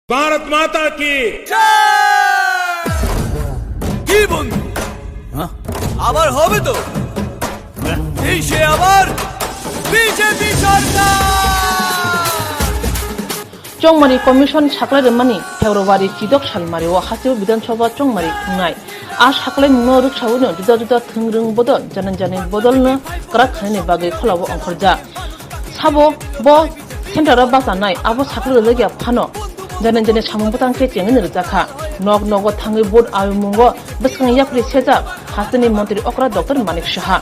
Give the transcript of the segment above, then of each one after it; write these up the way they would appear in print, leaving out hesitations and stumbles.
भारत माता की কি বন্ধু আবার হবে তো দেশে আবার বিজেপি সরকার চংমারি কমিশন সাকলাইরমানি ফেব্রুয়ারি চিদক সালমারি ও হাসিব বিধানসভা চংমারি खुंनाय आ साकलाय नुनो रुकसावनो जुदा जुदा थोंरों बदल जानि बदलनो करा खानि बागै खलाबो अंखरजा साबो ब सेन्टार बाजानाय आबो साकलाय लगिया फानो जानि सामुं बुतां के चेंगन रजाखा नग नग थाङै बोर्ड आयुमुंगो बसखां याफ्रि सेजा हासनि मन्त्री अकरा डॉक्टर मानिक साहा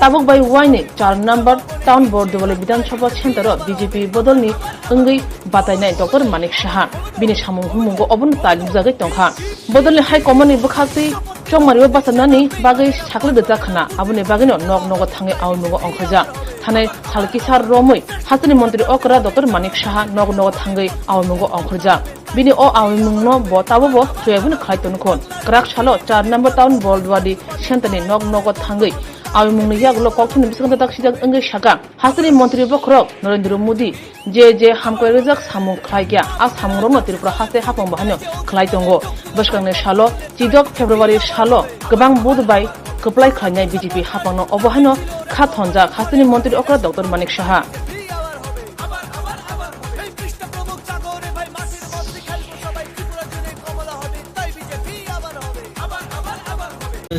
ताबुक बाय वाइनि 4 नम्बर टाउन बोर्ड देवले विधानसभा सेन्टार बीजेपी बदलनि अंगै बातायनाय डॉक्टर मानिक साहा बिनि सामुं हुमुंगो अबन तालिम जागै तंखा बदलनि हाई कमान्डनि बखासि चंमारिबो बासानानि बागै साकलाय रजाखना आबुनि बागैनो नग नग थाङै आयुमुंगो अंखरजा थानाय सालकिसार रमै हासनि मन्त्री अकरा डॉक्टर मानिक साहा नग नग थाङै आयुमुंगो अंखरजा बिनि अ आयुमुंनो बताबो सोयाबुन खायतनखोन क्राक सालो 4 नम्बर टाउन बोर्डवादी सेन्टारनि नग नग थाङै आयुमुंनि यागलो कक्टनि बिसंदा दाखसिदा अंगै सागा हासनि मन्त्री बखरक नरेंद्र मोदी जे हामखै रजाक सामुं खायग्या आ सामुंरनो त्रिपुरा हासे हापं बाहानो खलायतंगो बसखांनि सालो चिदक फेब्रुवारि सालो गोबां बुधबाय कप्लाय खायनाय बीजेपी हापंनो अबहानो खाथनजा हासनि मन्त्री अकरा डॉक्टर मानिक साहा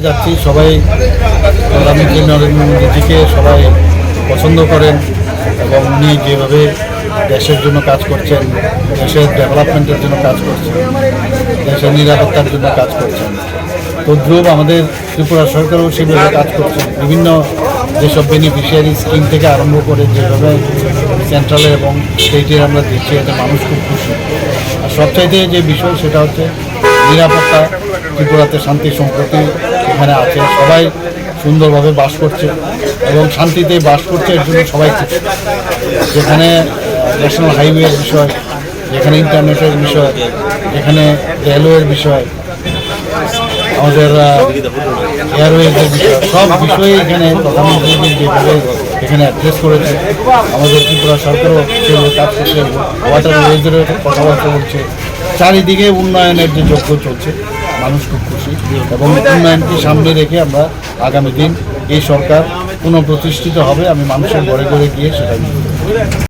যাচ্ছি সবাই প্রধানমন্ত্রী নরেন্দ্র মোদীজিকে সবাই পছন্দ করেন এবং উনি যেভাবে দেশের জন্য কাজ করছেন, দেশের ডেভেলপমেন্টের জন্য কাজ করছেন, দেশের নিরাপত্তার জন্য কাজ করছেন, তদ্রুপ আমাদের ত্রিপুরা সরকারও সেভাবে কাজ করছেন। বিভিন্ন যেসব বেনিফিশিয়ারি স্কিম থেকে আরম্ভ করে যেভাবে সেন্ট্রালের এবং স্টেটের আমরা দিচ্ছি, এতে মানুষ খুব খুশি। আর সবচাইতে যে বিষয় সেটা হচ্ছে নিরাপত্তা। ত্রিপুরাতে শান্তি সম্প্রতি এখানে আছে, সবাই সুন্দরভাবে বাস করছে এবং শান্তিতে বাস করছে, এর জন্য সবাই খুশি। যেখানে ন্যাশনাল হাইওয়ের বিষয়, যেখানে ইন্টারনেটের বিষয়, যেখানে রেলওয়ের বিষয়, আমাদের এয়ারওয়েজের বিষয়, সব বিষয়ে এখানে প্রধানমন্ত্রী যেভাবে এখানে অ্যাড্রেস করেছে, আমাদের ত্রিপুরা সরকারও সেভাবে কাজ করছে, ওয়াটারওয়েজের কথাবার্তা বলছে, চারিদিকে উন্নয়নের যে যজ্ঞ চলছে, মানুষ খুব খুশি এবং উন্নয়নকে সামনে রেখে আমরা আগামী দিন এই সরকার পুনঃপ্রতিষ্ঠিত হবে। আমি মানুষের ঘরে ঘরে গিয়ে সেটা